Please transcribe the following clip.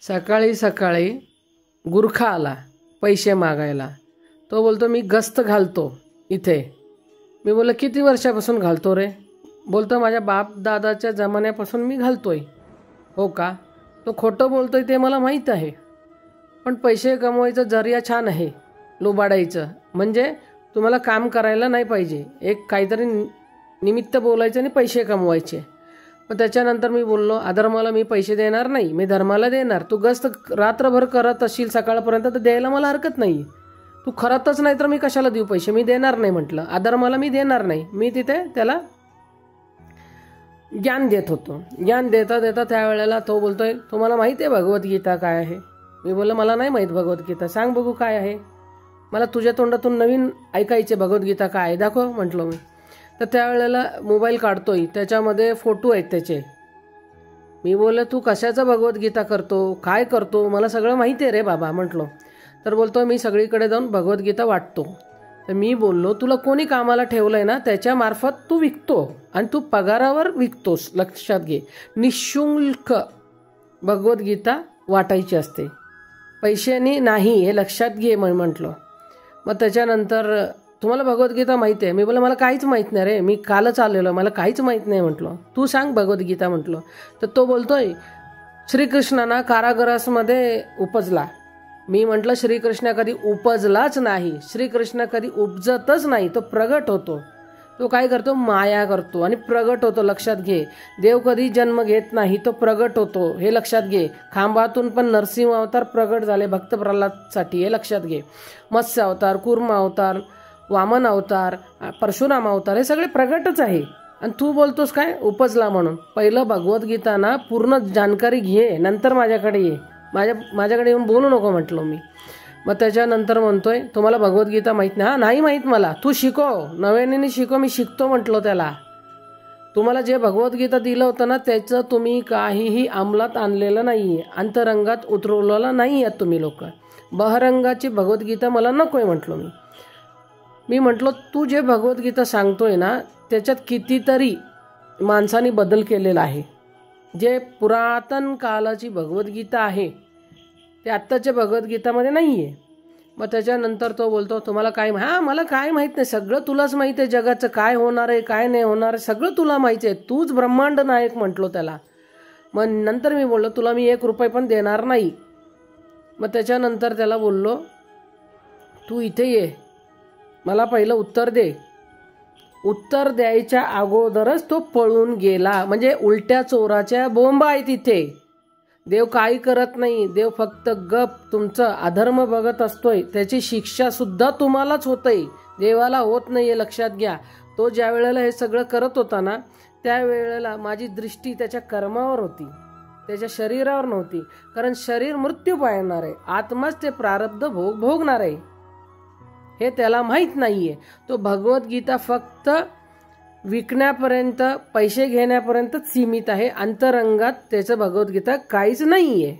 सकाळी सकाळी गुरखा आला पैसे मागायला। तो बोलतो मी गस्त घालतो इथे। मी बोललो किती वर्षापासून घालतो रे? बोलतो माझ्या बाप दादाच्या जमान्यापासून मी घालतोय। हो का? तो खोटं बोलतोय ते मला माहीत आहे, पण पैसे कमवायचं जरिया छान आहे लुबाडायचं। म्हणजे तुम्हाला काम करायला नाही पाहिजे, एक काहीतरी निमित्त बोलायचं आणि पैसे कमवायचे। मग त्याच्यानंतर मी बोललो अधर्माला मी पैसे देणार नाही, मी धर्माला देणार। तू गस्त रात्रभर करत असशील सकाळपर्यंत तर द्यायला मला हरकत नाही। तू खरतच नाही तर मी कशाला देऊ पैसे? मी देणार नाही म्हटलं, अधर्माला मी देणार नाही। मी तिथे त्याला ज्ञान देत होतो। ज्ञान देता देता त्यावेळेला तो बोलतोय तुम्हाला माहिती आहे भगवद्गीता काय आहे? मी बोललो मला नाही माहीत भगवद्गीता, सांग बघू काय आहे। मला तुझ्या तोंडातून नवीन ऐकायचे भगवद्गीता काय आहे, दाखव म्हटलं मी। तर त्यावेळेला मोबाईल काढतोय, त्याच्यामध्ये फोटो आहेत त्याचे। मी बोललो तू कशाचा भगवद्गीता करतो, काय करतो? मला सगळं माहिती आहे रे बाबा म्हटलो। तर बोलतो मी सगळीकडे जाऊन भगवद्गीता वाटतो। तर मी बोललो तुला कोणी कामाला ठेवलंय ना त्याच्यामार्फत तू विकतो आणि तू पगारावर विकतोस, लक्षात घे। निःशुल्क भगवद्गीता वाटायची असते, पैशाने नाही, हे लक्षात घे म्हटलं। मग त्याच्यानंतर तुम्हाला भगवद्गीता माहिती आहे? मी बोललो मला काहीच माहीत नाही रे, मी कालच आलेलो, मला काहीच माहीत नाही म्हटलं। तू सांग भगवद्गीता म्हटलं। तर तो बोलतोय श्रीकृष्णांना कारागृहामध्ये उपजला। मी म्हटलं श्रीकृष्ण कधी उपजलाच नाही, श्रीकृष्ण कधी उपजतच नाही, तो प्रगट होतो। तो काय करतो? माया करतो आणि प्रगट होतो, लक्षात घे। देव कधी जन्म घेत नाही, तो प्रगट होतो, हे लक्षात घे। खांबातून पण नरसिंह अवतार प्रगट झाले भक्त प्रल्हादसाठी, हे लक्षात घे। मत्स्य अवतार, कूर्म अवतार, वामन अवतार, परशुराम अवतार, हे सगळे प्रगटच आहे। आणि तू बोलतोस काय उपजला म्हणून? पहिलं भगवद्गीता ना पूर्ण जानकारी घे, नंतर माझ्याकडे ये, माझ्याकडे येऊन बोलू नको म्हटलो मी। मग त्याच्यानंतर म्हणतोय तुम्हाला भगवद्गीता माहीत नाही? हा नाही माहीत मला, तू शिकव, नव्याने शिकव। मी शिकतो म्हटलो त्याला। तुम्हाला जे भगवद्गीता दिलं होतं ना त्याचं तुम्ही काहीही अंमलात आणलेलं नाही आहे, अंतरंगात उतरवलेलं नाही आहेत तुम्ही लोक। बहरंगाची भगवद्गीता मला नकोय म्हटलो मी म्हटलो तू जे भगवद्गीता सांगतोय ना त्याच्यात कितीतरी माणसांनी बदल केलेला आहे। जे पुरातन कालाची भगवद्गीता आहे ते आत्ताच्या भगवद्गीतामध्ये नाही आहे। मग त्याच्यानंतर तो बोलतो तुम्हाला काय? हां मला काय माहीत नाही, सगळं तुलाच माहीत आहे, जगाचं काय होणार आहे काय नाही होणार आहे सगळं तुला माहिती आहे, तूच ब्रह्मांड नायक म्हटलो त्याला। मग नंतर मी बोललो तुला मी 1 रुपया पण देणार नाही। मग त्याच्यानंतर त्याला बोललो तू इथे ये, मला पहिलं उत्तर दे। उत्तर द्यायच्या अगोदरच तो पळून गेला। म्हणजे उलट्या चोराच्या बोंबा आहे तिथे। देव काही करत नाही, देव फक्त गप तुमचं अधर्म बघत असतोय, त्याची शिक्षा सुद्धा तुम्हालाच होतंय, देवाला होत नाही, हे लक्षात घ्या। तो ज्या वेळेला हे सगळं करत होता ना त्यावेळेला माझी दृष्टी त्याच्या कर्मावर होती, त्याच्या शरीरावर नव्हती। कारण शरीर मृत्यू पावणार आहे, आत्माच ते प्रारब्ध भोगणार आहे, हे त्याला माहीत नाहीये। तो भगवद्गीता फक्त विकण्यापर्यंत, पैसे घेण्यापर्यंत सीमित आहे, अंतरंगात त्याचं भगवद्गीता काहीच नाहीये।